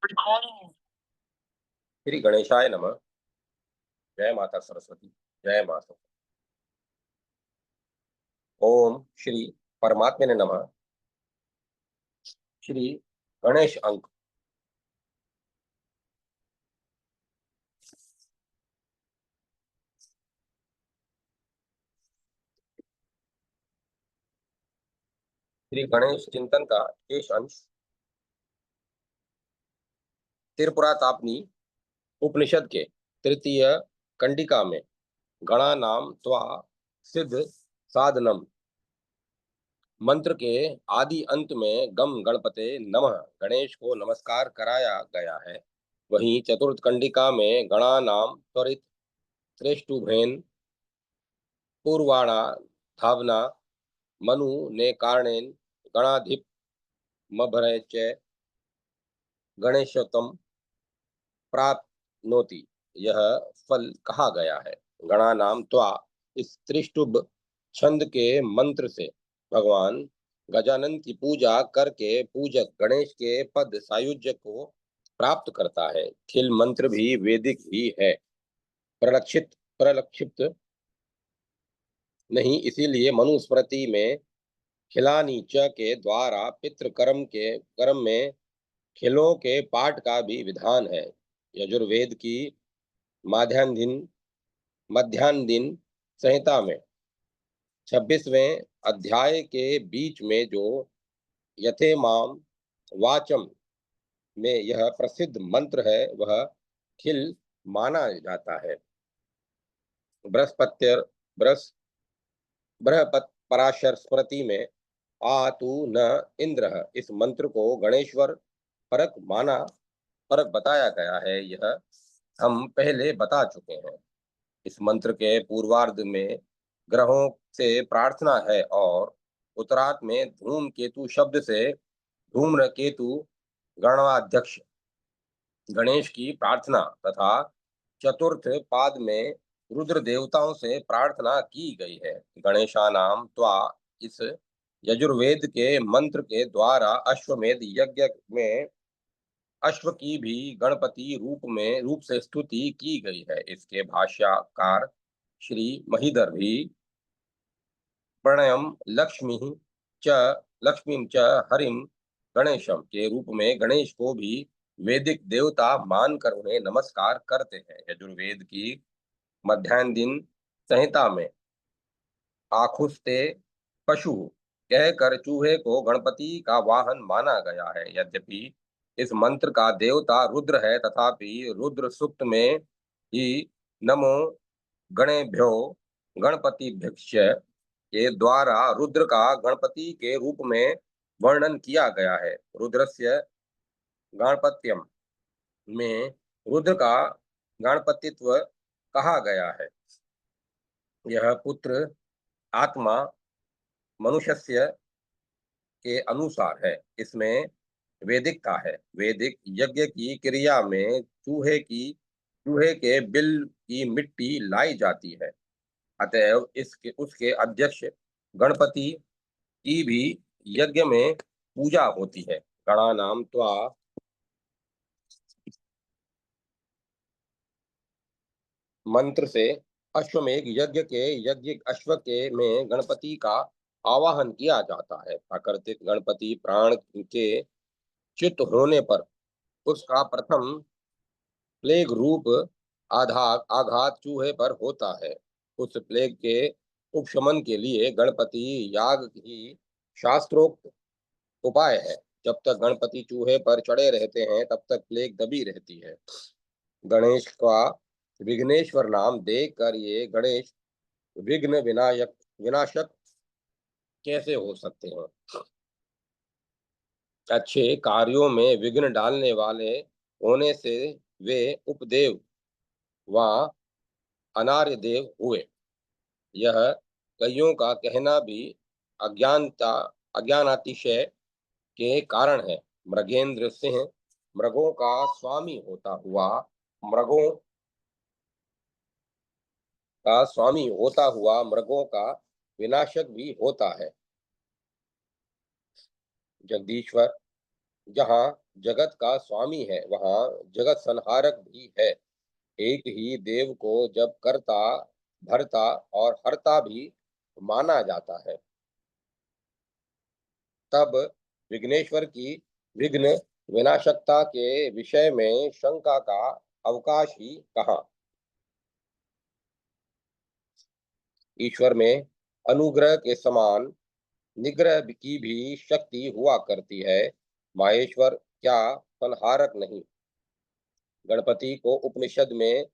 श्री गणेशाय नमः। जय माता सरस्वती। जय माता सरस्वती। ओम श्री परमात्मने नमः। श्री गणेश अंक। श्री गणेश चिंतन का शेष अंश त्रिपुरातापनी उपनिषद के तृतीय कंडिका में गणा नाम त्वा सिद्ध साधनम मंत्र के आदि अंत में गम गणपते नमः गणेश को नमस्कार कराया गया है। वहीं चतुर्थ कंडिका में गणा नाम त्वरित श्रेष्ठुभेन पूर्वाणा धावना मनु ने कारणेन गणाधिप मभरय च गणेशोत्तम प्राप्नोति यह फल कहा गया है। गणा नाम त्वा इस त्रिष्टुभ छंद के मंत्र से भगवान गजानन की पूजा करके पूजक गणेश के पद सायुज्य को प्राप्त करता है। खिल मंत्र भी वैदिक ही है, प्रलक्षित नहीं। इसीलिए मनुस्मृति में खिलानी च के द्वारा पितृ कर्म में खिलों के पाठ का भी विधान है। यजुर्वेद की मध्यान्ह दिन संहिता में 26वें अध्याय के बीच में जो यथेमाम वाचम में यह प्रसिद्ध मंत्र है वह खिल माना जाता है। बृहस्पत्य बृहपत पराशर स्मृति में आ तू न इंद्र इस मंत्र को गणेश्वर परक बताया गया है। यह हम पहले बता चुके हैं। इस मंत्र के पूर्वार्ध में ग्रहों से प्रार्थना है और उत्तरार्ध में धूम केतु शब्द से धूम्र केतु गणाध्यक्ष गणेश की प्रार्थना तथा चतुर्थ पाद में रुद्र देवताओं से प्रार्थना की गई है। गणेशा नाम त्वा इस यजुर्वेद के मंत्र के द्वारा अश्वमेध यज्ञ में अश्व की भी गणपति रूप से स्तुति की गई है। इसके भाष्यकार श्री महीधर भी प्रणयम लक्ष्मी च हरिम गणेशम के रूप में गणेश को भी वैदिक देवता मानकर उन्हें नमस्कार करते हैं। यजुर्वेद की मध्यान्ह दिन संहिता में आखुस्ते पशु कहकर चूहे को गणपति का वाहन माना गया है। यद्यपि इस मंत्र का देवता रुद्र है तथापि रुद्र सूक्त में ही नमो गणेभ्यो गणपतिभ्यश्च के द्वारा रुद्र का गणपति के रूप में वर्णन किया गया है। रुद्रस्य गणपत्यम में रुद्र का गणपतित्व कहा गया है। यह पुत्र आत्मा मनुष्य के अनुसार है। इसमें वैदिकता है। वैदिक यज्ञ की क्रिया में चूहे के बिल की मिट्टी लाई जाती है। अतएव उसके अध्यक्ष गणपति की भी यज्ञ में पूजा होती है। गणा नाम त्वा मंत्र से अश्वमेघ यज्ञ अश्व के में गणपति का आवाहन किया जाता है। प्राकृतिक गणपति प्राण के चित्त होने पर उसका प्रथम प्लेग रूप आघात चूहे पर होता है। उस प्लेग के उपशमन के लिए गणपति याग ही शास्त्रोक्त उपाय है। जब तक गणपति चूहे पर चढ़े रहते हैं तब तक प्लेग दबी रहती है। गणेश का विघ्नेश्वर नाम देकर ये गणेश विघ्न विनाशक कैसे हो सकते हैं। अच्छे कार्यों में विघ्न डालने वाले होने से वे उपदेव व अनार्य देव हुए। यह कईयों का कहना भी अज्ञानातिशय के कारण है। मृगेंद्र सिंह मृगों का स्वामी होता हुआ मृगों का विनाशक भी होता है। जगदीश्वर जहाँ जगत का स्वामी है वहाँ जगत संहारक भी है। एक ही देव को जब कर्ता, भरता और हरता भी माना जाता है, तब विघ्नेश्वर की विघ्न विनाशकता के विषय में शंका का अवकाश ही कहाँ। ईश्वर में अनुग्रह के समान निग्रह की भी शक्ति हुआ करती है। माहेश्वर क्या संहारक नहीं? गणपति को उपनिषद में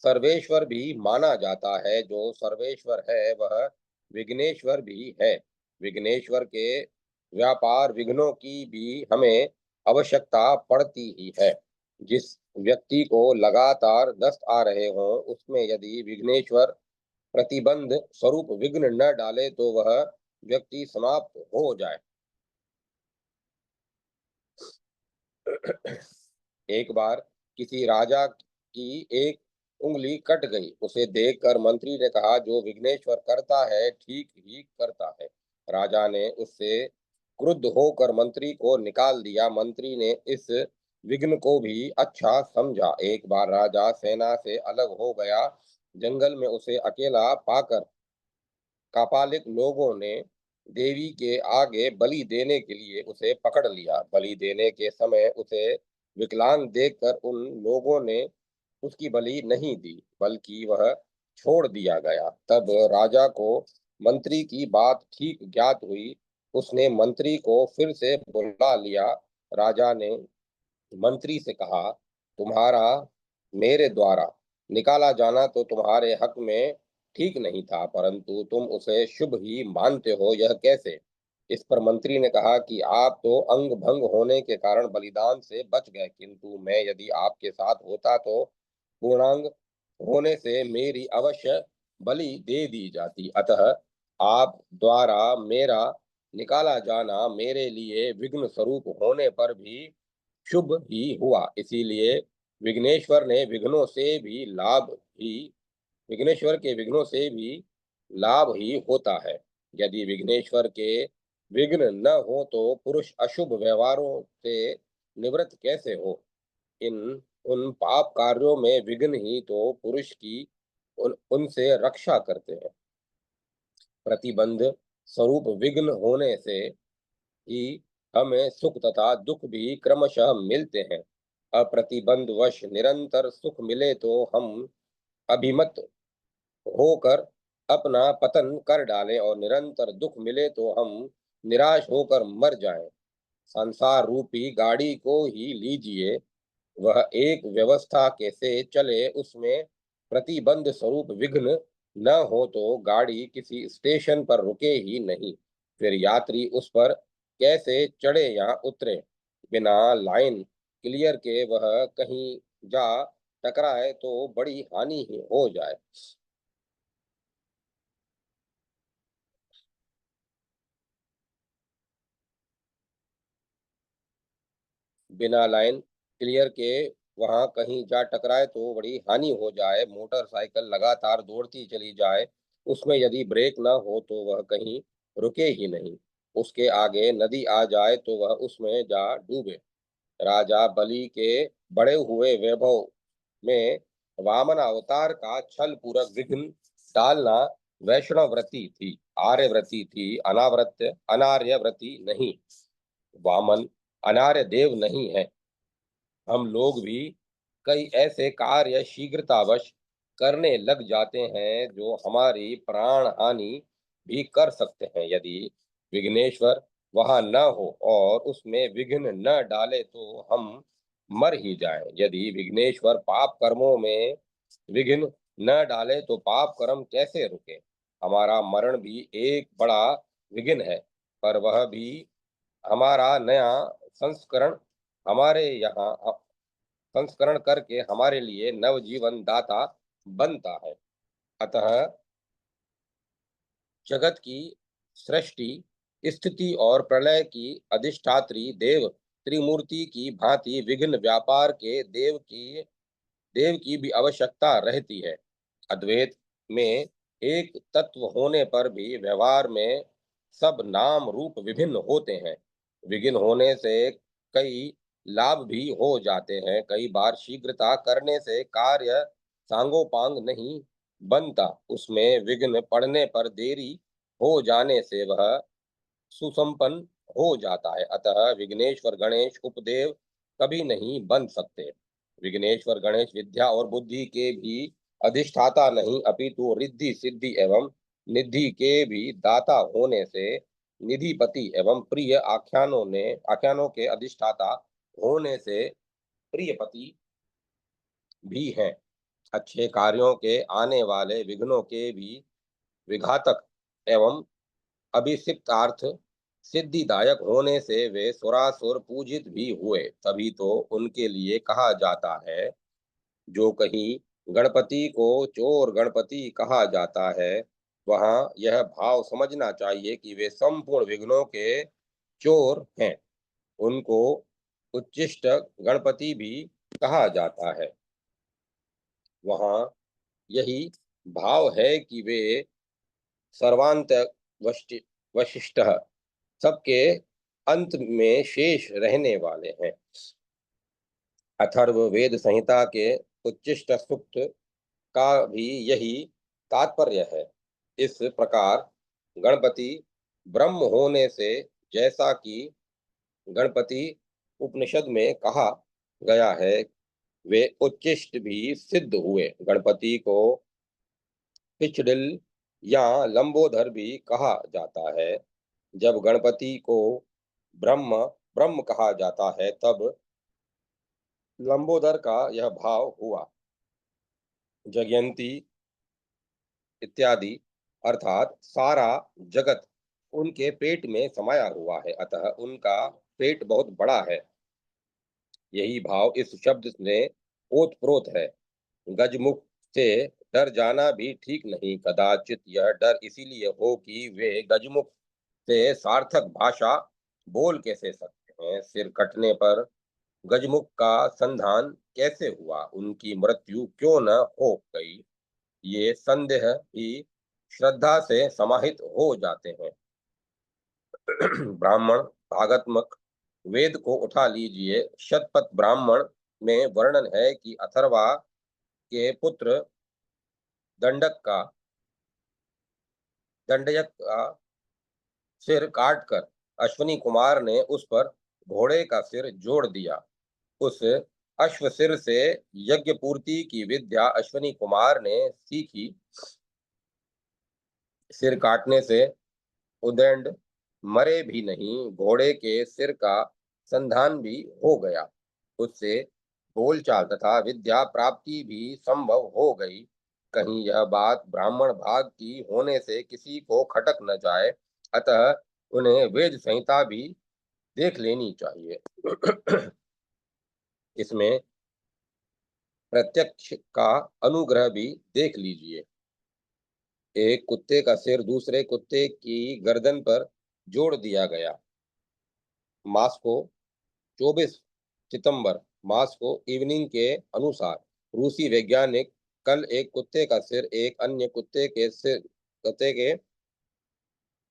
सर्वेश्वर भी माना जाता है। जो सर्वेश्वर है वह विघ्नेश्वर भी है। विघ्नेश्वर के व्यापार विघ्नों की भी हमें आवश्यकता पड़ती ही है। जिस व्यक्ति को लगातार दस्त आ रहे हों उसमें यदि विघ्नेश्वर प्रतिबंध स्वरूप विघ्न न डाले तो वह व्यक्ति समाप्त हो जाए। एक बार किसी राजा की एक उंगली कट गई। उसे देखकर मंत्री ने कहा, जो विघ्नेश्वर करता है ठीक ही करता है। राजा ने उससे क्रुद्ध होकर मंत्री को निकाल दिया। मंत्री ने इस विघ्न को भी अच्छा समझा। एक बार राजा सेना से अलग हो गया। जंगल में उसे अकेला पाकर कापालिक लोगों ने देवी के आगे बलि देने के लिए उसे पकड़ लिया। बलि देने के समय उसे विकलांग देखकर उन लोगों ने उसकी बलि नहीं दी, बल्कि वह छोड़ दिया गया। तब राजा को मंत्री की बात ठीक ज्ञात हुई। उसने मंत्री को फिर से बुला लिया। राजा ने मंत्री से कहा, तुम्हारा मेरे द्वारा निकाला जाना तो तुम्हारे हक में ठीक नहीं था, परंतु तुम उसे शुभ ही मानते हो, यह कैसे? इस पर मंत्री ने कहा कि आप तो अंग भंग होने के कारण बलिदान से बच गए, किंतु मैं यदि आपके साथ होता तो पूर्णांग होने से मेरी अवश्य बलि दे दी जाती। अतः आप द्वारा मेरा निकाला जाना मेरे लिए विघ्न स्वरूप होने पर भी शुभ ही हुआ। इसीलिए विघ्नेश्वर ने विघ्नों से भी लाभ ही विघ्नेश्वर के विघ्नों से भी लाभ ही होता है। यदि विघ्नेश्वर के विघ्न न हो तो पुरुष अशुभ व्यवहारों से निवृत्त कैसे हो? इन उन पाप कार्यों में विघ्न ही तो पुरुष की उनसे रक्षा करते हैं। प्रतिबंध स्वरूप विघ्न होने से ही हमें सुख तथा दुख भी क्रमशः मिलते हैं। अप्रतिबंधवश निरंतर सुख मिले तो हम अभिमत होकर अपना पतन कर डालें और निरंतर दुख मिले तो हम निराश होकर मर जाएं। संसार रूपी गाड़ी को ही लीजिए, वह एक व्यवस्था कैसे चले, उसमें प्रतिबंध स्वरूप विघ्न न हो तो गाड़ी किसी स्टेशन पर रुके ही नहीं। फिर यात्री उस पर कैसे चढ़े या उतरे? बिना लाइन क्लियर के वह कहीं जा टकराए तो बड़ी हानि ही हो जाए। बिना लाइन क्लियर के वहां कहीं जा टकराए तो बड़ी हानि हो जाए। मोटरसाइकिल लगातार दौड़ती चली जाए, उसमें यदि ब्रेक न हो तो वह कहीं रुके ही नहीं। उसके आगे नदी आ जाए तो वह उसमें जा डूबे। राजा बलि के बड़े हुए वैभव में वामन अवतार का छल पूर्वक विघ्न डालना वैष्णव व्रति थी, आर्य व्रति थी, अनाव्रत अनार्य व्रति नहीं। वामन अनार्य देव नहीं है। हम लोग भी कई ऐसे कार्य शीघ्रतावश करने लग जाते हैं जो हमारी प्राण हानि भी कर सकते हैं। यदि विघ्नेश्वर वहां न हो और उसमें विघ्न न डाले तो हम मर ही जाएं। यदि विघ्नेश्वर पाप कर्मों में विघ्न न डाले तो पाप कर्म कैसे रुके? हमारा मरण भी एक बड़ा विघ्न है, पर वह भी हमारा नया संस्करण हमारे यहाँ संस्करण करके हमारे लिए नवजीवन दाता बनता है। अतः जगत की सृष्टि, स्थिति और प्रलय की अधिष्ठात्री देव त्रिमूर्ति की भांति विघ्न व्यापार के देव की भी आवश्यकता रहती है। अद्वैत में एक तत्व होने पर भी व्यवहार में सब नाम रूप विभिन्न होते हैं। विघ्न होने से कई लाभ भी हो जाते हैं। कई बार शीघ्रता करने से कार्य सांगोपांग नहीं बनता, उसमें विघ्न पड़ने पर देरी हो जाने से वह सुसंपन्न हो जाता है। अतः विघ्नेश्वर गणेश उपदेव कभी नहीं बन सकते। विघ्नेश्वर गणेश विद्या और बुद्धि के भी अधिष्ठाता नहीं, अपितु रिद्धि सिद्धि एवं निधि के भी दाता होने से निधिपति एवं प्रिय आख्यानों के अधिष्ठाता होने से प्रियपति भी हैं। अच्छे कार्यों के आने वाले विघ्नों के भी विघातक एवं अभिषिक्तार्थ सिद्धिदायक होने से वे सुरासुर पूजित भी हुए। तभी तो उनके लिए कहा जाता है, जो कहीं गणपति को चोर गणपति कहा जाता है, वहां यह भाव समझना चाहिए कि वे संपूर्ण विघ्नों के चोर हैं। उनको उच्चिष्ट गणपति भी कहा जाता है। वहां यही भाव है कि वे सर्वांत वशिष्ठ सबके अंत में शेष रहने वाले हैं। अथर्व वेद संहिता के उच्चिष्ट सूक्त का भी यही तात्पर्य है। इस प्रकार गणपति ब्रह्म होने से, जैसा कि गणपति उपनिषद में कहा गया है, वे उच्चिष्ट भी सिद्ध हुए। गणपति को पिछडिल या लंबोदर भी कहा जाता है। जब गणपति को ब्रह्म ब्रह्म कहा जाता है, तब लंबोदर का यह भाव हुआ। जगयंती इत्यादि अर्थात सारा जगत उनके पेट में समाया हुआ है, अतः उनका पेट बहुत बड़ा है। यही भाव इस शब्द में ओतप्रोत है। गजमुख से डर जाना भी ठीक नहीं। कदाचित यह डर इसीलिए हो कि वे गजमुख से सार्थक भाषा बोल कैसे सकते हैं। सिर कटने पर गजमुख का संधान कैसे हुआ, उनकी मृत्यु क्यों न हो गई, ये संदेह ही श्रद्धा से समाहित हो जाते हैं। ब्राह्मण भागत्मक वेद को उठा लीजिए। शतपथ ब्राह्मण में वर्णन है कि अथर्वा के पुत्र दंडयक का सिर काटकर अश्विनी कुमार ने उस पर घोड़े का सिर जोड़ दिया। उस अश्व सिर से यज्ञ पूर्ति की विद्या अश्विनी कुमार ने सीखी। सिर काटने से उदंड मरे भी नहीं, घोड़े के सिर का संधान भी हो गया। उससे बोलचाल तथा विद्या प्राप्ति भी संभव हो गई। कहीं यह बात ब्राह्मण भाग की होने से किसी को खटक न जाए, अतः उन्हें वेद संहिता भी देख लेनी चाहिए। इसमें प्रत्यक्ष का अनुग्रह भी देख लीजिए। एक कुत्ते का सिर दूसरे कुत्ते की गर्दन पर जोड़ दिया गया। मॉस्को 24 सितंबर। मॉस्को इवनिंग के अनुसार रूसी वैज्ञानिक कल एक कुत्ते का सिर एक कुत्ते के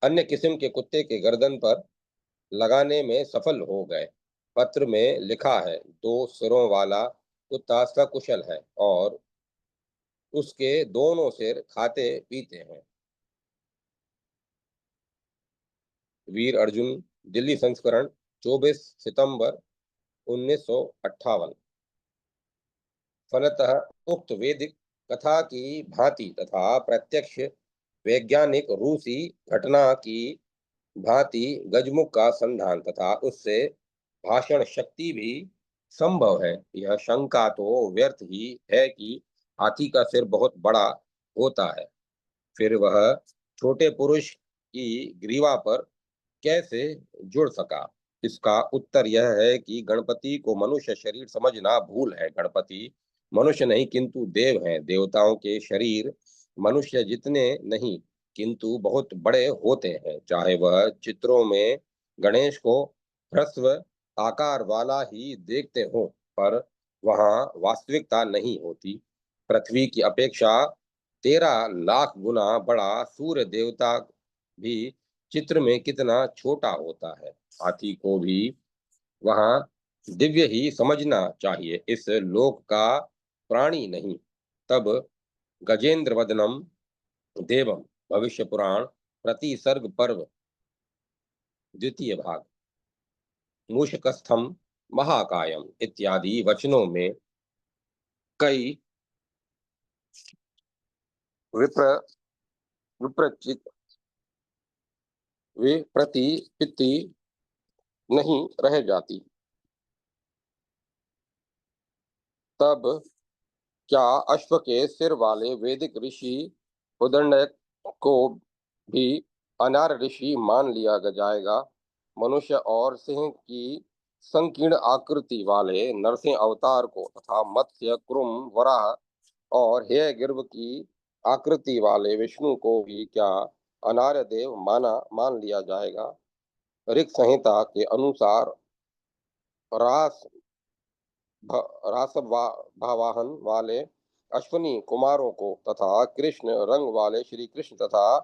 अन्य किस्म के कुत्ते के गर्दन पर लगाने में सफल हो गए। पत्र में लिखा है, 2 सिरों वाला कुत्ता सकुशल है और उसके दोनों सिर खाते पीते हैं। वीर अर्जुन दिल्ली संस्करण 24 सितंबर 1958। फलतः उक्त वैदिक कथा की भांति तथा प्रत्यक्ष वैज्ञानिक रूसी घटना की भांति गजमुख का संधान तथा उससे भाषण शक्ति भी संभव है। यह शंका तो व्यर्थ ही है कि हाथी का सिर बहुत बड़ा होता है, फिर वह छोटे पुरुष की ग्रीवा पर कैसे जुड़ सका। इसका उत्तर यह है कि गणपति को मनुष्य शरीर समझना भूल है। गणपति मनुष्य नहीं किंतु देव हैं। देवताओं के शरीर मनुष्य जितने नहीं किंतु बहुत बड़े होते हैं। चाहे वह चित्रों में गणेश को ह्रस्व आकार वाला ही देखते हो, पर वहाँ वास्तविकता नहीं होती। पृथ्वी की अपेक्षा 13 लाख गुना बड़ा सूर्य देवता भी चित्र में कितना छोटा होता है। हाथी को भी वहां दिव्य ही समझना चाहिए, इस लोक का प्राणी नहीं। तब गजेंद्र वदनम देवम भविष्य पुराण प्रतिसर्ग पर्व द्वितीय भाग मूषकस्थम महाकायम इत्यादि वचनों में कई विप्र विप्रचित विप्रतिपित्ति नहीं रह जाती। तब क्या अश्व के सिर वाले वैदिक ऋषि उदंडक को भी अनार ऋषि मान लिया जाएगा? मनुष्य और सिंह की संकीर्ण आकृति वाले नरसिंह अवतार को तथा मत्स्य कुर्म वराह और हेयग्रीव की आकृति वाले विष्णु को भी क्या अनार्य देव मान लिया जाएगा? ऋक संहिता के अनुसार रास भावाहन वाले अश्वनी कुमारों को तथा कृष्ण रंग वाले श्री कृष्ण तथा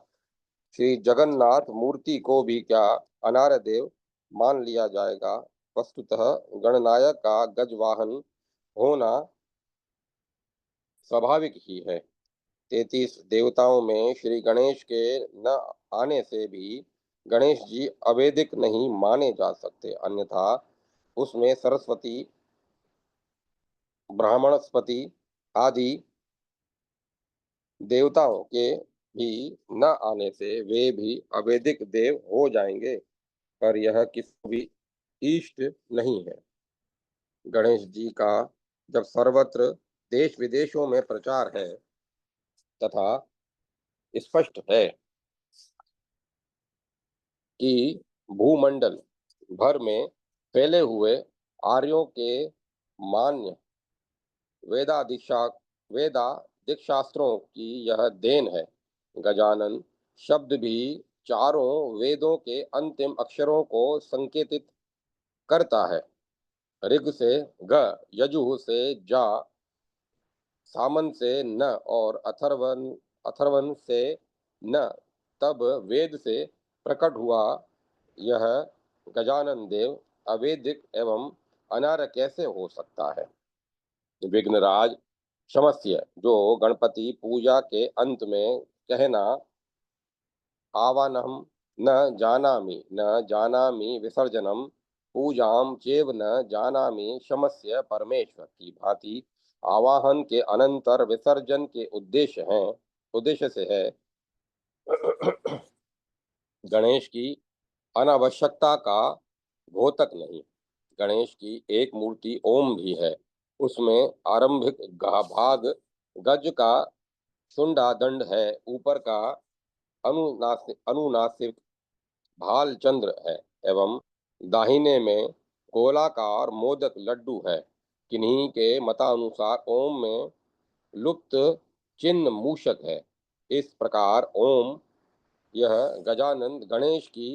श्री जगन्नाथ मूर्ति को भी क्या अनार्य देव मान लिया जाएगा? वस्तुतः गणनायक का गजवाहन होना स्वाभाविक ही है। 33 देवताओं में श्री गणेश के न आने से भी गणेश जी अवैदिक नहीं माने जा सकते, अन्यथा उसमें सरस्वती ब्राह्मणस्पति आदि देवताओं के भी न आने से वे भी अवैदिक देव हो जाएंगे, पर यह किसी भी इष्ट नहीं है। गणेश जी का जब सर्वत्र देश विदेशों में प्रचार है तथा स्पष्ट है कि भूमंडल भर में फैले हुए आर्यों के मान्य वेदा दीक्षा वेदा दीक्षास्त्रों की यह देन है। गजानन शब्द भी चारों वेदों के अंतिम अक्षरों को संकेतित करता है। ऋग से ग, यजुः से जा, सामन से न और अथर्वन से न। तब वेद से प्रकट हुआ यह गजानन देव अवैदिक एवं अनार्य कैसे हो सकता है? विघ्नराज क्षमस्य, जो गणपति पूजा के अंत में कहना आवानहम न जानामि विसर्जनम पूजाम चेव न जानामि क्षमस्य परमेश्वर की भांति आवाहन के अनंतर विसर्जन के उद्देश्य से है। गणेश की अनावश्यकता का घोतक नहीं। गणेश की एक मूर्ति ओम भी है, उसमें आरंभिक भाग गज का शुंडा दंड है, ऊपर का अनुनासिक भाल चंद्र है एवं दाहिने में गोलाकार मोदक लड्डू है। किन्हीं के मतानुसार ओम में लुप्त चिन्ह मूषक है। इस प्रकार ओम यह गजानन गणेश की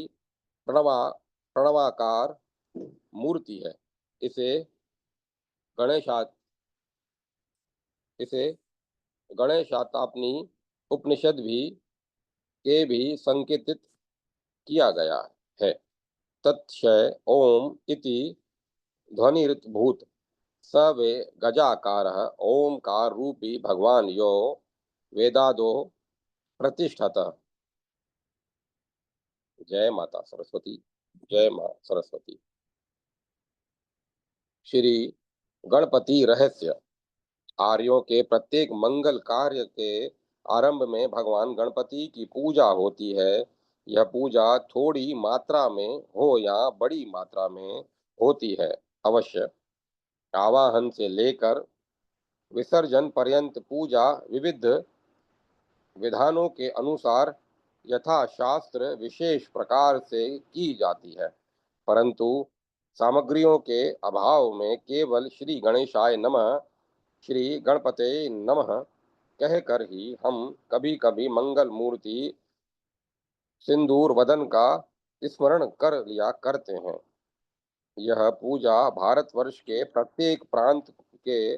प्रणवा प्रणवाकार मूर्ति है। इसे गणेशा इसे गणेशातापनी उपनिषद भी संकेतित किया गया है। तत्क्षय ओम इति ध्वनिर्भूत स वे गजाकारः ओमकार रूपी भगवान यो वेदादो प्रतिष्ठतः। जय माता सरस्वती। जय मां सरस्वती। श्री गणपति रहस्य। आर्यों के प्रत्येक मंगल कार्य के आरंभ में भगवान गणपति की पूजा होती है। यह पूजा थोड़ी मात्रा में हो या बड़ी मात्रा में होती है, अवश्य आवाहन से लेकर विसर्जन पर्यंत पूजा विविध विधानों के अनुसार यथाशास्त्र विशेष प्रकार से की जाती है, परंतु सामग्रियों के अभाव में केवल श्री गणेशाय नमः, श्री गणपते नमः कहकर ही हम कभी कभी मंगल मूर्ति सिंदूर वदन का स्मरण कर लिया करते हैं। यह पूजा भारतवर्ष के प्रत्येक प्रांत के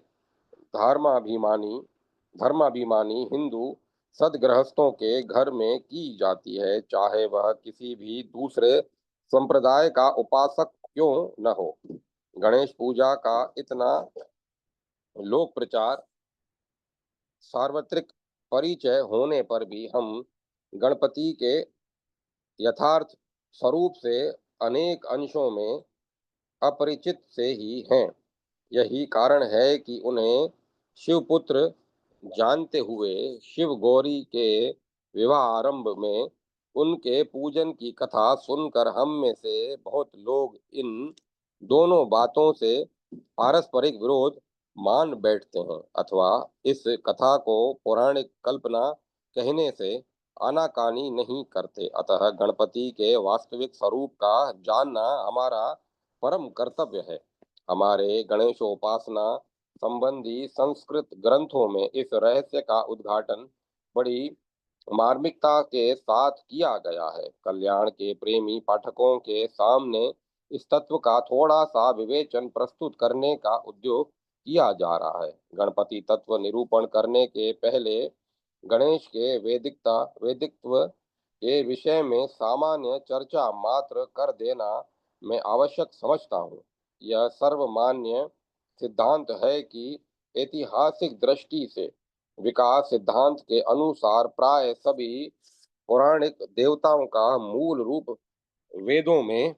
धर्माभिमानी धर्माभिमानी हिंदू सदगृहस्थों के घर में की जाती है, चाहे वह किसी भी दूसरे संप्रदाय का उपासक क्यों न हो। गणेश पूजा का इतना लोक प्रचार, सार्वत्रिक परिचय होने पर भी हम गणपति के यथार्थ स्वरूप से अनेक अंशों में अपरिचित से ही हैं। यही कारण है कि उन्हें शिवपुत्र जानते हुए शिव गौरी के विवाह आरंभ में उनके पूजन की कथा सुनकर हम में से बहुत लोग इन दोनों बातों से पारस्परिक विरोध मान बैठते हैं, अथवा इस कथा को पौराणिक कल्पना कहने से आनाकानी नहीं करते। अतः गणपति के वास्तविक स्वरूप का जानना हमारा परम कर्तव्य है। हमारे गणेशोपासना संबंधी संस्कृत ग्रंथों में इस रहस्य का उद्घाटन बड़ी मार्मिकता के साथ किया गया है। कल्याण के प्रेमी पाठकों के सामने इस तत्व का थोड़ा सा विवेचन प्रस्तुत करने का उद्योग किया जा रहा है। गणपति तत्व निरूपण करने के पहले गणेश के वेदिकत्व के विषय में सामान्य चर्चा मात्र कर देना मैं आवश्यक समझता हूँ। यह सर्वमान्य सिद्धांत है कि ऐतिहासिक दृष्टि से विकास सिद्धांत के अनुसार प्राय सभी पौराणिक देवताओं का मूल रूप वेदों में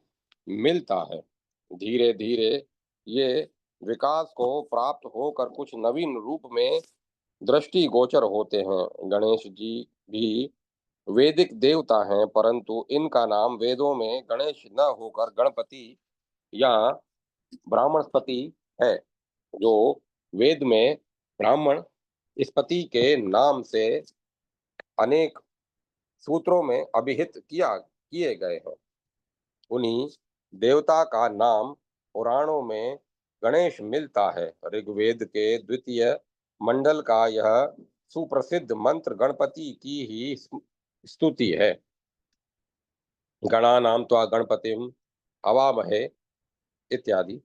मिलता है। धीरे धीरे ये विकास को प्राप्त होकर कुछ नवीन रूप में दृष्टिगोचर होते हैं। गणेश जी भी वैदिक देवता हैं, परंतु इनका नाम वेदों में गणेश न होकर गणपति या ब्राह्मणस्पति है, जो वेद में ब्राह्मण स्पति के नाम से अनेक सूत्रों में अभिहित किए गए हैं। उन्हीं देवता का नाम पुराणों में गणेश मिलता है। ऋग्वेद के द्वितीय मंडल का यह सुप्रसिद्ध मंत्र गणपति की ही स्तुति है। गणानां त्वा गणपतिम हवामहे इत्यादि।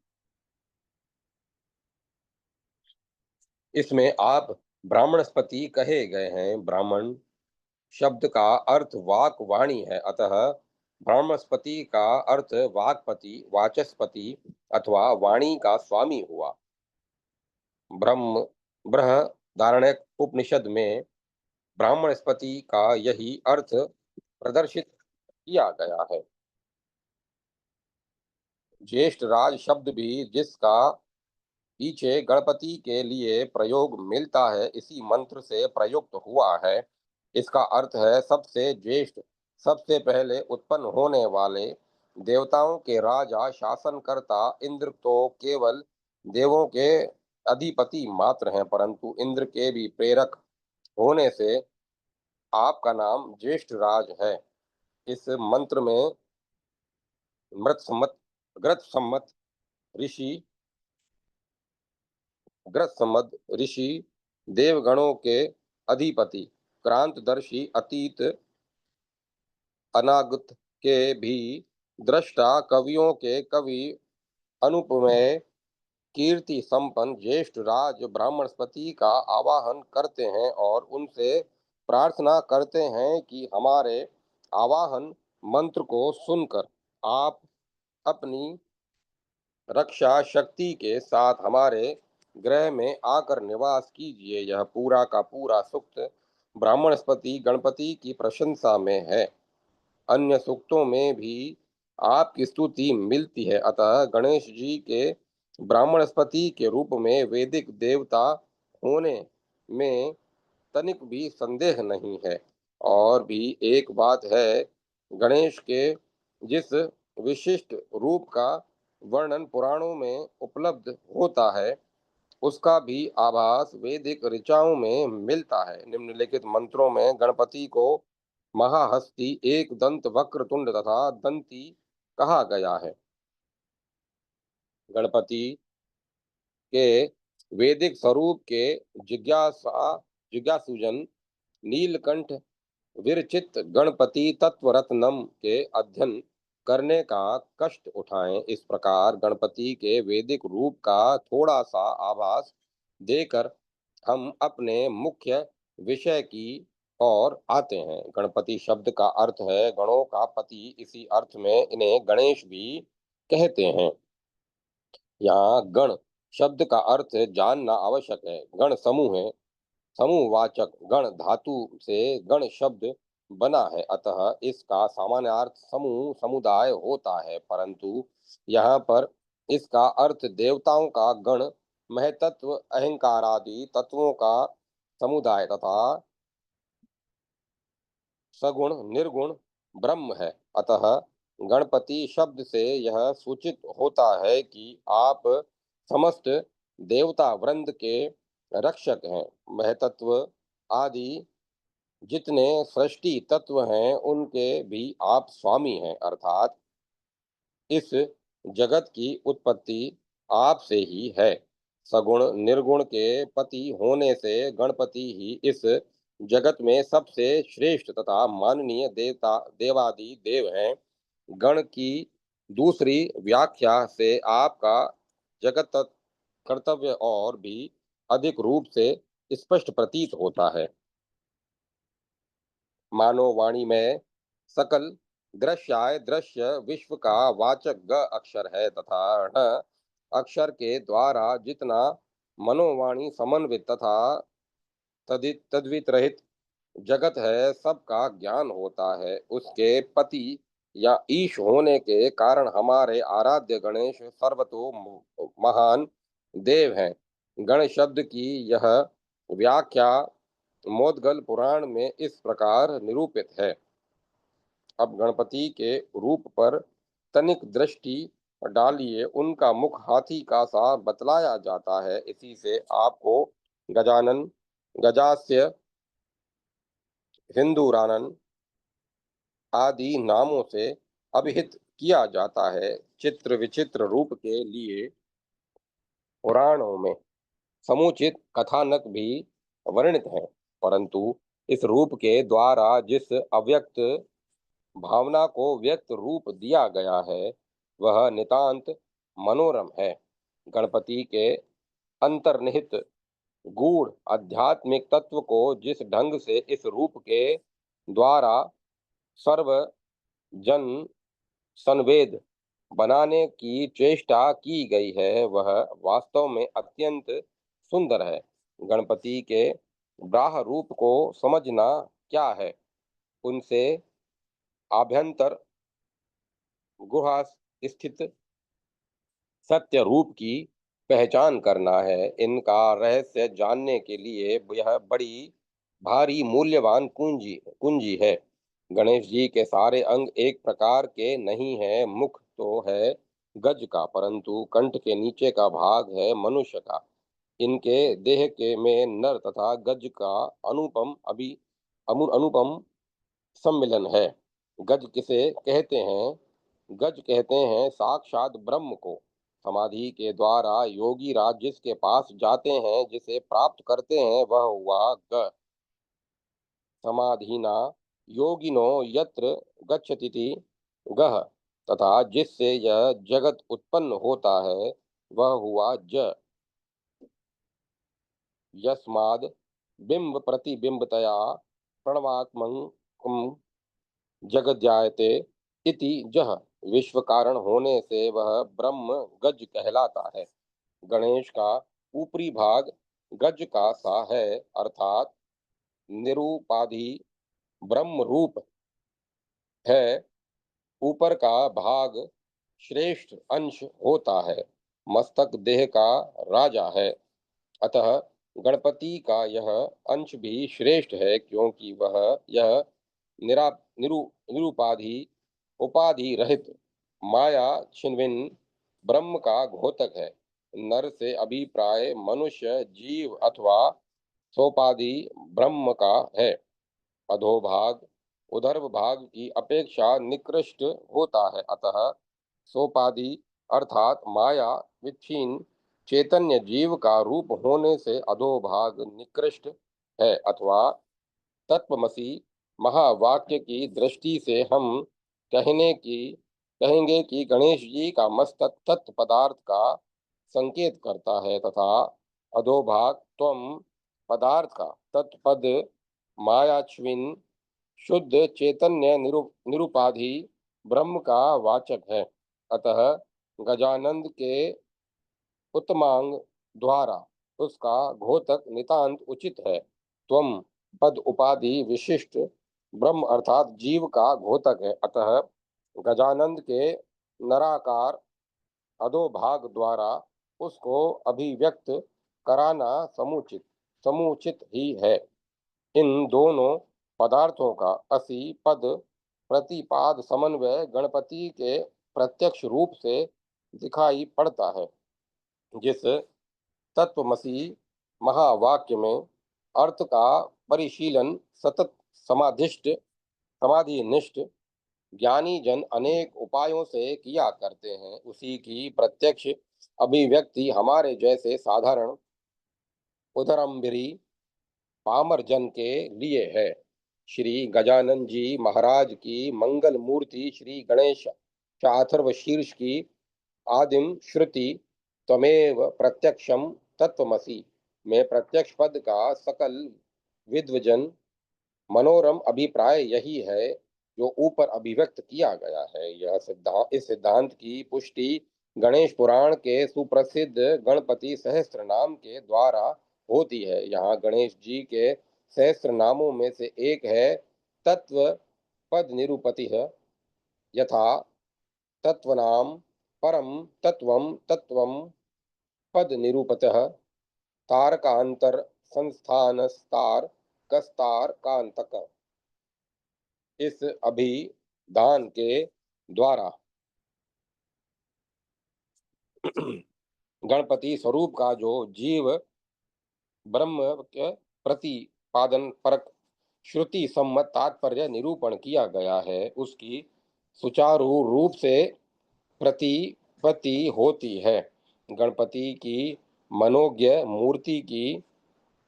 इसमें आप ब्राह्मणस्पति कहे गए हैं। ब्राह्मण शब्द का अर्थ वाक वाणी है, अतः ब्रह्मस्पति का अर्थ वाक्पति, वाचस्पति अथवा वाणी का स्वामी हुआ। ब्रह्म बृहदारण्यक उपनिषद में ब्राह्मणस्पति का यही अर्थ प्रदर्शित किया गया है। ज्येष्ठ राज शब्द भी जिसका पीछे गणपति के लिए प्रयोग मिलता है, इसी मंत्र से प्रयुक्त हुआ है। इसका अर्थ है सबसे ज्येष्ठ, सबसे पहले उत्पन्न होने वाले। देवताओं के राजा शासनकर्ता इंद्र तो केवल देवों के अधिपति मात्र हैं, परंतु इंद्र के भी प्रेरक होने से आपका नाम ज्येष्ठ राज है। इस मंत्र में मृत सम्मत, ग्रत सम्मत ऋषि ग्रसमद ऋषि, देवगणों के अधिपति, क्रांतदर्शी, अतीत अनागत के भी दृष्टा, कवियों के कवि, अनुपमेय कीर्ति संपन्न ज्येष्ठ राज ब्राह्मणस्पति का आवाहन करते हैं और उनसे प्रार्थना करते हैं कि हमारे आवाहन मंत्र को सुनकर आप अपनी रक्षा शक्ति के साथ हमारे ग्रह में आकर निवास कीजिए। यह पूरा का पूरा सूक्त ब्राह्मणस्पति गणपति की प्रशंसा में है। अन्य सूक्तों में भी आपकी स्तुति मिलती है, अतः गणेश जी के ब्राह्मणस्पति के रूप में वैदिक देवता होने में तनिक भी संदेह नहीं है। और भी एक बात है, गणेश के जिस विशिष्ट रूप का वर्णन पुराणों में उपलब्ध होता है, उसका भी आभास वैदिक ऋचाओं में मिलता है। निम्नलिखित मंत्रों में गणपति को महाहस्ती, एक दंत, वक्रतुंड तथा दंती कहा गया है। गणपति के वैदिक स्वरूप के जिज्ञासुजन नीलकंठ विरचित गणपति तत्वरत्नम के अध्ययन करने का कष्ट उठाएं। इस प्रकार गणपति के वैदिक रूप का थोड़ा सा आभास देकर हम अपने मुख्य विषय की ओर आते हैं। गणपति शब्द का अर्थ है गणों का पति। इसी अर्थ में इन्हें गणेश भी कहते हैं। यहाँ गण शब्द का अर्थ जानना आवश्यक है। गण समूह है। समूहवाचक गण धातु से गण शब्द बना है, अतः इसका सामान्य अर्थ समूह समुदाय होता है, परंतु यहाँ पर इसका अर्थ देवताओं का गण, महतत्व, अहंकार आदि तत्वों का समुदाय तथा सगुण निर्गुण ब्रह्म है। अतः गणपति शब्द से यह सूचित होता है कि आप समस्त देवता वृंद के रक्षक हैं। महतत्व आदि जितने सृष्टि तत्व हैं उनके भी आप स्वामी हैं, अर्थात इस जगत की उत्पत्ति आपसे ही है। सगुण निर्गुण के पति होने से गणपति ही इस जगत में सबसे श्रेष्ठ तथा माननीय देवता देवादि देव हैं। गण की दूसरी व्याख्या से आपका जगत कर्तव्य और भी अधिक रूप से स्पष्ट प्रतीत होता है। मानो वाणी में सकल दृश्याय दृश्य विश्व का वाचक ग अक्षर है तथा ण अक्षर के द्वारा जितना मनोवाणी समन्वित तथा तद्वित रहित जगत है सबका ज्ञान होता है। उसके पति या ईश होने के कारण हमारे आराध्य गणेश सर्वतो महान देव हैं। गण शब्द की यह व्याख्या मोदगल पुराण में इस प्रकार निरूपित है। अब गणपति के रूप पर तनिक दृष्टि डालिए। उनका मुख हाथी का सा बतलाया जाता है। इसी से आपको गजानन, गजास्य, हिंदुरानन आदि नामों से अभिहित किया जाता है। चित्र विचित्र रूप के लिए पुराणों में समुचित कथानक भी वर्णित हैं, परंतु इस रूप के द्वारा जिस अव्यक्त भावना को व्यक्त रूप दिया गया है वह नितांत मनोरम है। गणपति के अंतर्निहित गूढ़ आध्यात्मिक तत्व को जिस ढंग से इस रूप के द्वारा सर्व जन संवेद बनाने की चेष्टा की गई है वह वास्तव में अत्यंत सुंदर है। गणपति के ब्राह रूप को समझना क्या है, उनसे आभ्यंतर गुहा स्थित सत्य रूप की पहचान करना है। इनका रहस्य जानने के लिए यह बड़ी भारी मूल्यवान कुंजी कुंजी है। गणेश जी के सारे अंग एक प्रकार के नहीं है। मुख तो है गज का, परंतु कंठ के नीचे का भाग है मनुष्य का। इनके देह के में नर तथा गज का अनुपम सम्मिलन है। गज किसे कहते हैं? गज कहते हैं साक्षात ब्रह्म को। समाधि के द्वारा योगी राज जिसके पास जाते हैं, जिसे प्राप्त करते हैं, वह हुआ ग। समाधिना योगिनो यत्र गच्छतीति गह, तथा जिससे यह जगत उत्पन्न होता है वह हुआ ज। यस्माद् बिंब प्रतिबिंबतया प्रणवात्मकं जगज्जायते इति जह। विश्व कारण होने से वह ब्रह्म गज कहलाता है। गणेश का ऊपरी भाग गज का सा है, अर्थात निरूपाधि ब्रह्म रूप है। ऊपर का भाग श्रेष्ठ अंश होता है। मस्तक देह का राजा है, अतः गणपति का यह अंश भी श्रेष्ठ है, क्योंकि वह यह निरा निरु निरुपाधि उपाधि रहित माया छिन्विन ब्रह्म का घोतक है। नर से अभिप्राय मनुष्य जीव अथवा सोपाधि ब्रह्म का है। अधोभाग उदर्भ भाग की अपेक्षा निकृष्ट होता है, अतः सोपाधि अर्थात माया विच्छिन्न चैतन्य जीव का रूप होने से अधोभाग निकृष्ट है। अथवा तत्वमसि महावाक्य की दृष्टि से हम कहने की कहेंगे कि गणेश जी का मस्तक तत्व पदार्थ का संकेत करता है तथा अधोभाग त्वम पदार्थ का तत्पद मायाच्छविन शुद्ध चैतन्य निरुपाधि ब्रह्म का वाचक है। अतः गजानंद के उत्तमांग द्वारा उसका घोतक नितांत उचित है। त्वम पद उपाधि विशिष्ट ब्रह्म अर्थात जीव का घोतक है। अतः गजानंद के नराकार अधोभाग द्वारा उसको अभिव्यक्त कराना समुचित समुचित ही है। इन दोनों पदार्थों का असी पद प्रतिपाद समन्वय गणपति के प्रत्यक्ष रूप से दिखाई पड़ता है। जिस तत्वमसी महावाक्य में अर्थ का परिशीलन सतत समाधिष्ट समाधिनिष्ठ ज्ञानी जन अनेक उपायों से किया करते हैं, उसी की प्रत्यक्ष अभिव्यक्ति हमारे जैसे साधारण उदरम्बरी पामर जन के लिए है। श्री गजानन जी महाराज की मंगल मूर्ति श्री गणेश अथर्व शीर्ष की आदिम श्रुति त्वमेव प्रत्यक्षम तत्वमसि में प्रत्यक्ष पद का सकल विद्वजन मनोरम अभिप्राय यही है जो ऊपर अभिव्यक्त किया गया है। यह सिद्धांत इस सिद्धांत की पुष्टि गणेश पुराण के सुप्रसिद्ध गणपति सहस्त्र नाम के द्वारा होती है। यहाँ गणेश जी के सहस्त्र नामों में से एक है तत्व पद निरूपति है। यथा तत्वनाम परम तत्वम तत्वम पद निरूपतः तारकांतर संस्थानस्तार कस्तार कांतक। इस अभिधान के द्वारा गणपति स्वरूप का जो जीव ब्रह्म के प्रतिपादन परक श्रुति सम्मत तात्पर्य निरूपण किया गया है, उसकी सुचारू रूप से प्रतिपत्ति होती है। गणपति की मनोज्ञ मूर्ति की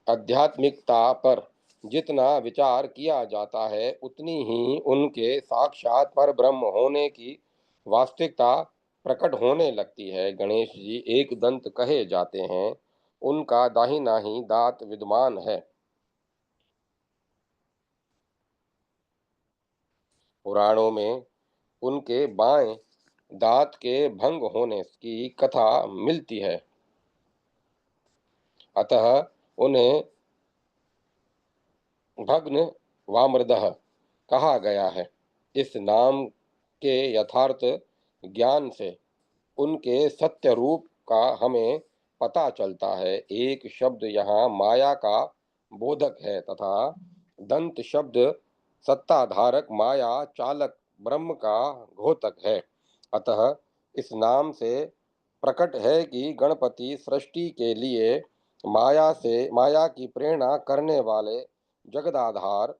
आध्यात्मिकता पर जितना विचार किया जाता है, उतनी ही उनके साक्षात पर ब्रह्म होने की वास्तविकता प्रकट होने लगती है। गणेश जी एक दंत कहे जाते हैं, उनका दाहिना ही दांत विद्यमान है। पुराणों में उनके बाएं दांत के भंग होने की कथा मिलती है, अतः उन्हें भग्न वामृदः कहा गया है। इस नाम के यथार्थ ज्ञान से उनके सत्य रूप का हमें पता चलता है। एक शब्द यहाँ माया का बोधक है तथा दंत शब्द सत्ताधारक माया चालक ब्रह्म का घोतक है। अतः इस नाम से प्रकट है कि गणपति सृष्टि के लिए माया की प्रेरणा करने वाले जगदाधार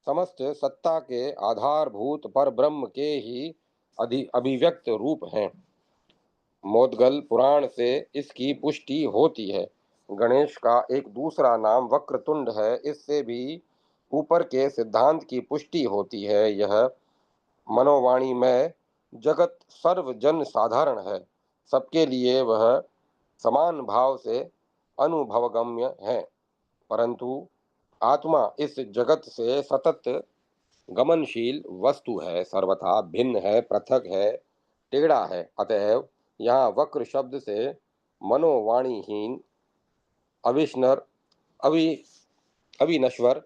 समस्त सत्ता के आधारभूत पर ब्रह्म के ही अभिव्यक्त रूप हैं। मोदगल पुराण से इसकी पुष्टि होती है। गणेश का एक दूसरा नाम वक्रतुंड है, इससे भी ऊपर के सिद्धांत की पुष्टि होती है। यह मनोवाणी में जगत सर्व जन साधारण है, सबके लिए वह समान भाव से अनुभवगम्य है, परंतु आत्मा इस जगत से सतत गमनशील वस्तु है, सर्वथा भिन्न है, पृथक है, टेढ़ा है। अतएव यहाँ वक्र शब्द से मनोवाणीहीन अविष्णर अवि अविनश्वर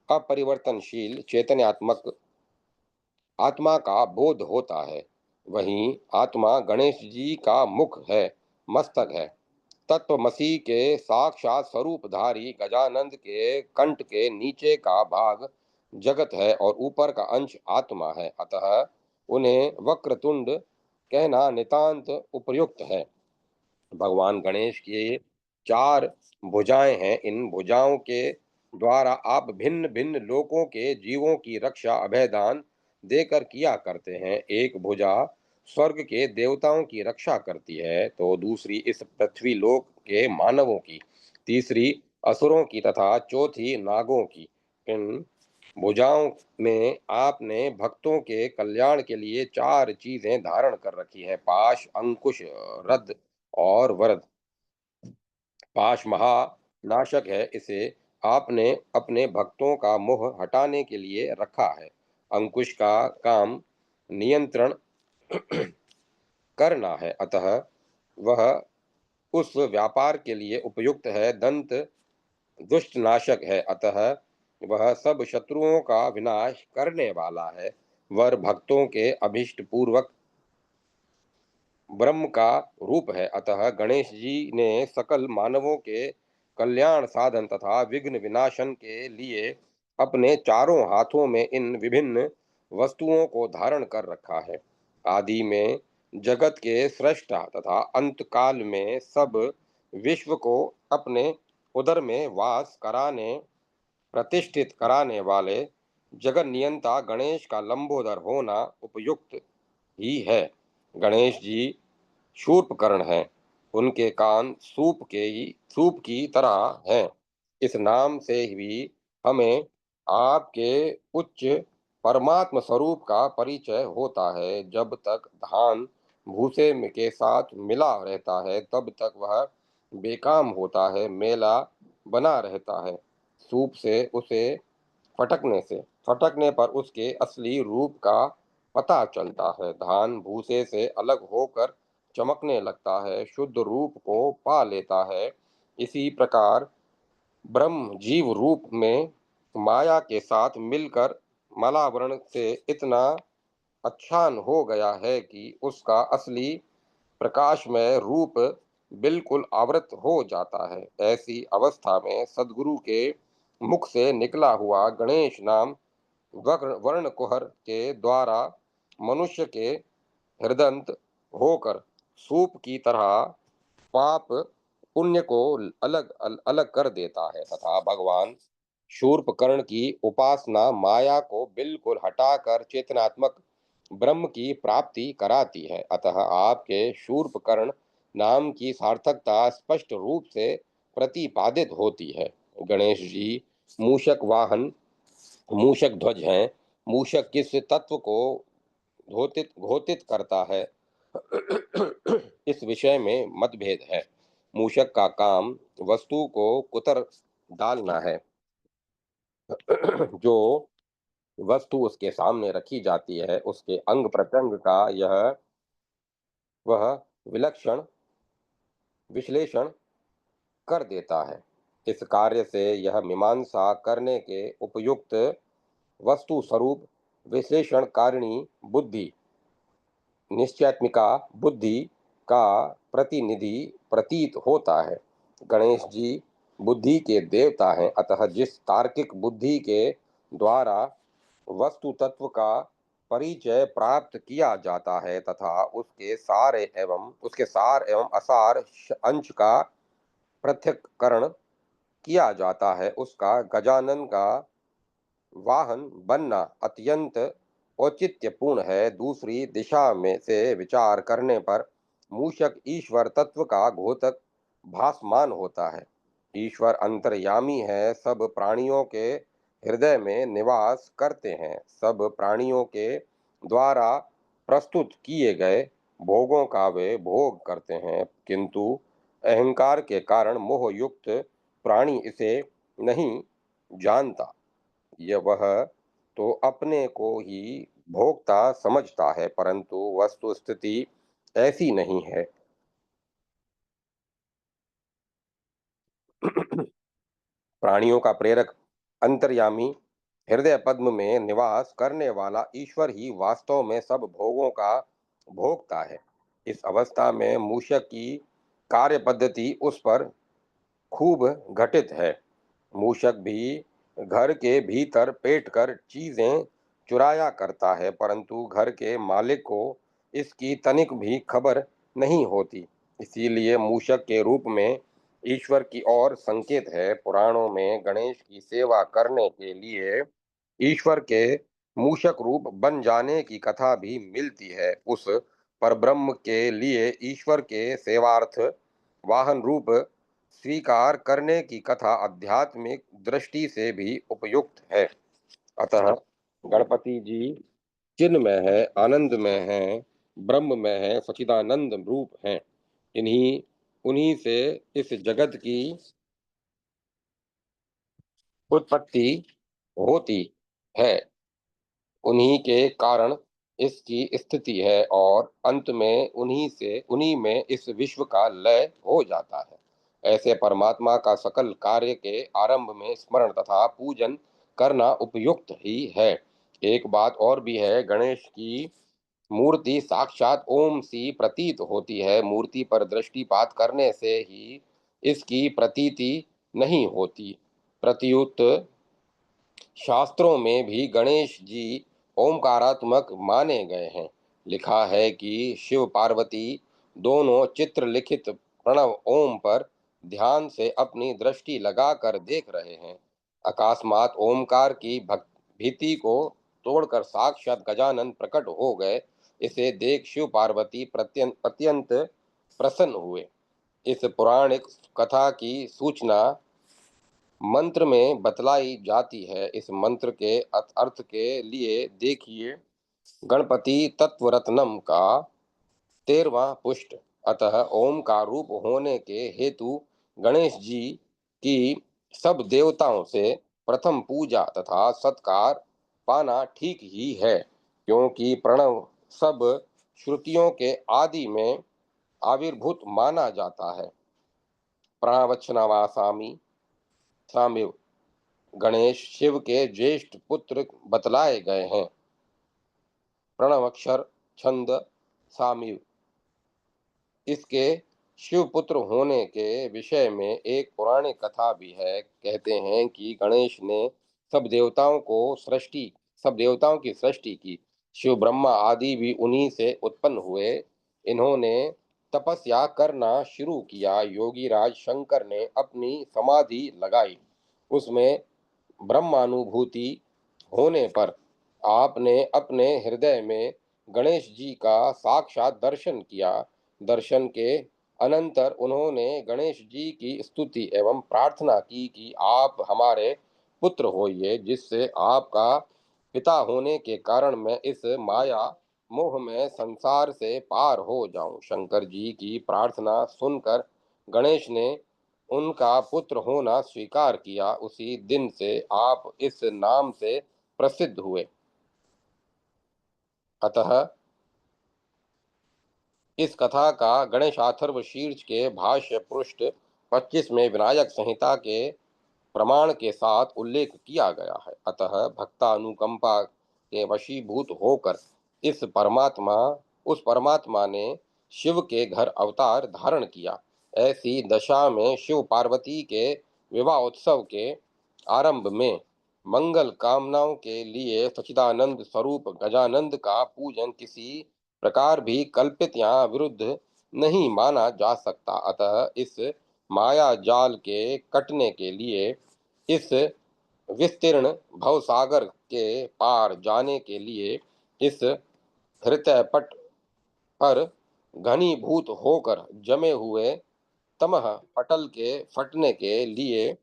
अपरिवर्तनशील चैतन्यात्मक आत्मा का बोध होता है। वहीं आत्मा गणेश जी का मुख है, मस्तक है। तत्वमसी के साक्षात स्वरूपधारी गजानंद के कंठ के नीचे का भाग जगत है और ऊपर का अंश आत्मा है, अतः उन्हें वक्रतुंड कहना नितांत उपयुक्त है। भगवान गणेश की चार भुजाएं हैं। इन भुजाओं के द्वारा आप भिन्न भिन्न लोकों के जीवों की रक्षा अभयदान देकर किया करते हैं। एक भुजा स्वर्ग के देवताओं की रक्षा करती है, तो दूसरी इस पृथ्वी लोक के मानवों की, तीसरी असुरों की तथा चौथी नागों की। इन भुजाओं में आपने भक्तों के कल्याण के लिए चार चीजें धारण कर रखी है: पाश, अंकुश, रद और वरद। पाश महानाशक है, इसे आपने अपने भक्तों का मोह हटाने के लिए रखा है। अंकुश का काम नियंत्रण करना है, अतः वह उस व्यापार के लिए उपयुक्त है। दंत दुष्ट नाशक है, अतः वह सब शत्रुओं का विनाश करने वाला है। वर भक्तों के अभिष्ट पूर्वक ब्रह्म का रूप है, अतः गणेश जी ने सकल मानवों के कल्याण साधन तथा विघ्न विनाशन के लिए अपने चारों हाथों में इन विभिन्न वस्तुओं को धारण कर रखा है। आदि में जगत के सृष्टा तथा अंत काल में सब विश्व को अपने उदर में वास कराने प्रतिष्ठित कराने वाले जगत नियंता गणेश का लंबोदर होना उपयुक्त ही है। गणेश जी शूर्पकर्ण हैं। उनके कान सूप की तरह हैं। इस नाम से भी हमें आपके उच्च परमात्म स्वरूप का परिचय होता है। जब तक धान भूसे में के साथ मिला रहता है तब तक वह बेकाम होता है, मेला बना रहता है। सूप से उसे फटकने पर उसके असली रूप का पता चलता है। धान भूसे से अलग होकर चमकने लगता है, शुद्ध रूप को पा लेता है। इसी प्रकार ब्रह्म जीव रूप में माया के साथ मिलकर मलावरण से इतना अच्छान हो गया है कि उसका असली प्रकाशमय रूप बिल्कुल आवृत हो जाता है। ऐसी अवस्था में सद्गुरु के मुख से निकला हुआ गणेश नाम वर्ण कुहर के द्वारा मनुष्य के हृदंत होकर सूप की तरह पाप पुण्य को अलग कर देता है तथा भगवान शूर्पकर्ण की उपासना माया को बिल्कुल हटाकर चेतनात्मक ब्रह्म की प्राप्ति कराती है। अतः आपके शूर्पकर्ण नाम की सार्थकता स्पष्ट रूप से प्रतिपादित होती है। गणेश जी मूषक वाहन मूषक ध्वज हैं। मूषक किस तत्व को घोषित घोषित करता है इस विषय में मतभेद है। मूषक का काम वस्तु को कुतर डालना है। जो वस्तु उसके सामने रखी जाती है उसके अंग प्रत्यंग का यह वह विलक्षण विश्लेषण कर देता है। इस कार्य से यह मीमांसा करने के उपयुक्त वस्तु स्वरूप विश्लेषण कारिणी बुद्धि निश्चयात्मिका बुद्धि का प्रतिनिधि प्रतीत होता है। गणेश जी बुद्धि के देवता हैं, अतः जिस तार्किक बुद्धि के द्वारा वस्तु तत्व का परिचय प्राप्त किया जाता है तथा उसके सार एवं असार अंश का पृथक्करण किया जाता है, उसका गजानन का वाहन बनना अत्यंत औचित्यपूर्ण है। दूसरी दिशा में से विचार करने पर मूषक ईश्वर तत्व का घोतक भासमान होता है। ईश्वर अंतर्यामी है, सब प्राणियों के हृदय में निवास करते हैं। सब प्राणियों के द्वारा प्रस्तुत किए गए भोगों का वे भोग करते हैं, किंतु अहंकार के कारण मोह युक्त प्राणी इसे नहीं जानता। यह वह तो अपने को ही भोक्ता समझता है, परंतु वस्तु स्थिति ऐसी नहीं है। प्राणियों का प्रेरक अंतर्यामी हृदय पद्म में निवास करने वाला ईश्वर ही वास्तव में सब भोगों का भोगता है। इस अवस्था में मूषक की कार्य पद्धति उस पर खूब घटित है। मूषक भी घर के भीतर पेट कर चीजें चुराया करता है, परंतु घर के मालिक को इसकी तनिक भी खबर नहीं होती। इसीलिए मूषक के रूप में ईश्वर की ओर संकेत है। पुराणों में गणेश की सेवा करने के लिए ईश्वर के मूषक रूप बन जाने की कथा भी मिलती है। उस परब्रह्म के लिए ईश्वर के सेवार्थ वाहन रूप स्वीकार करने की कथा आध्यात्मिक दृष्टि से भी उपयुक्त है। अतः गणपति जी चिन्मय है, आनंद में है, ब्रह्म में है, सचिदानंद रूप है। इन्हीं उन्हीं से इस जगत की उत्पत्ति होती है। उन्हीं के कारण इसकी स्थिति है और अंत में उन्हीं में इस विश्व का लय हो जाता है। ऐसे परमात्मा का सकल कार्य के आरंभ में स्मरण तथा पूजन करना उपयुक्त ही है। एक बात और भी है, गणेश की मूर्ति साक्षात ओम सी प्रतीत होती है। मूर्ति पर दृष्टिपात करने से ही इसकी प्रतीति नहीं होती। प्रत्युत शास्त्रों में भी गणेश जी ओमकारात्मक माने गए हैं। लिखा है कि शिव पार्वती दोनों चित्रलिखित प्रणव ओम पर ध्यान से अपनी दृष्टि लगाकर देख रहे हैं। अकस्मात ओमकार की भीति को तोड़कर साक्षात गजानन प्रकट हो गए। इसे देख शिव पार्वती अत्यंत प्रसन्न हुए। इस पौराणिक कथा की सूचना मंत्र में बतलाई जाती है। इस मंत्र के अर्थ के लिए देखिए गणपति तत्व रत्नम का 13वां पुष्ट। अतः ओम का रूप होने के हेतु गणेश जी की सब देवताओं से प्रथम पूजा तथा सत्कार पाना ठीक ही है, क्योंकि प्रणव सब श्रुतियों के आदि में आविर्भूत माना जाता है। प्रणवचनवासामी सामिव गणेश शिव के ज्येष्ठ पुत्र बतलाए गए हैं। प्रणवक्षर छंद सामिव। इसके शिव पुत्र होने के विषय में एक पौराणिक कथा भी है। कहते हैं कि गणेश ने सब देवताओं की सृष्टि की। शिव ब्रह्मा आदि भी उन्हीं से उत्पन्न हुए। इन्होंने तपस्या करना शुरू किया। योगीराज शंकर ने अपनी समाधि लगाई। उसमें ब्रह्मानुभूति होने पर आपने अपने हृदय में गणेश जी का साक्षात दर्शन किया। दर्शन के अनंतर उन्होंने गणेश जी की स्तुति एवं प्रार्थना की कि आप हमारे पुत्र होइए, जिससे आपका पिता होने के कारण मैं इस माया मोह में संसार से पार हो जाऊं। शंकर जी की प्रार्थना सुनकर गणेश ने उनका पुत्र होना स्वीकार किया। उसी दिन से आप इस नाम से प्रसिद्ध हुए। अतः इस कथा का गणेशाथर्व शीर्ष के भाष्य पृष्ठ 25 में विनायक संहिता के प्रमाण के साथ उल्लेख किया गया है। अतः भक्तानुकंपा के वशीभूत होकर उस परमात्मा ने शिव के घर अवतार धारण किया। ऐसी दशा में शिव पार्वती के विवाह उत्सव के आरंभ में मंगल कामनाओं के लिए सच्चिदानंद स्वरूप गजानंद का पूजन किसी प्रकार भी कल्पित या विरुद्ध नहीं माना जा सकता। अतः इस माया जाल के कटने के लिए, इस विस्तीर्ण भवसागर के पार जाने के लिए, इस हृदय पट पर घनीभूत होकर जमे हुए तमह पटल के फटने के लिए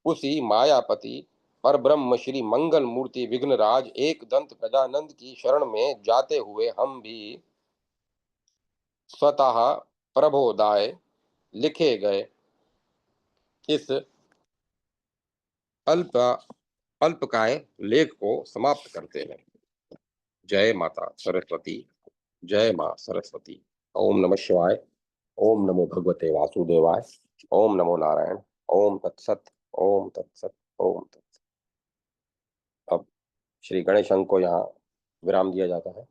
उसी मायापति परब्रह्म श्री मंगल मूर्ति विघ्नराज एक दंत गजानंद की शरण में जाते हुए हम भी स्वतः प्रबोधाय लिखे गए इस अल्प अल्पकाय लेख को समाप्त करते हैं। जय माता सरस्वती। जय मां सरस्वती। ओम नमः शिवाय। ओम नमो भगवते वासुदेवाय। ओम नमो नारायण। ओम तत्सत। ओम तत्सत। ओम तत्सत। अब श्री गणेश अंक को यहाँ विराम दिया जाता है।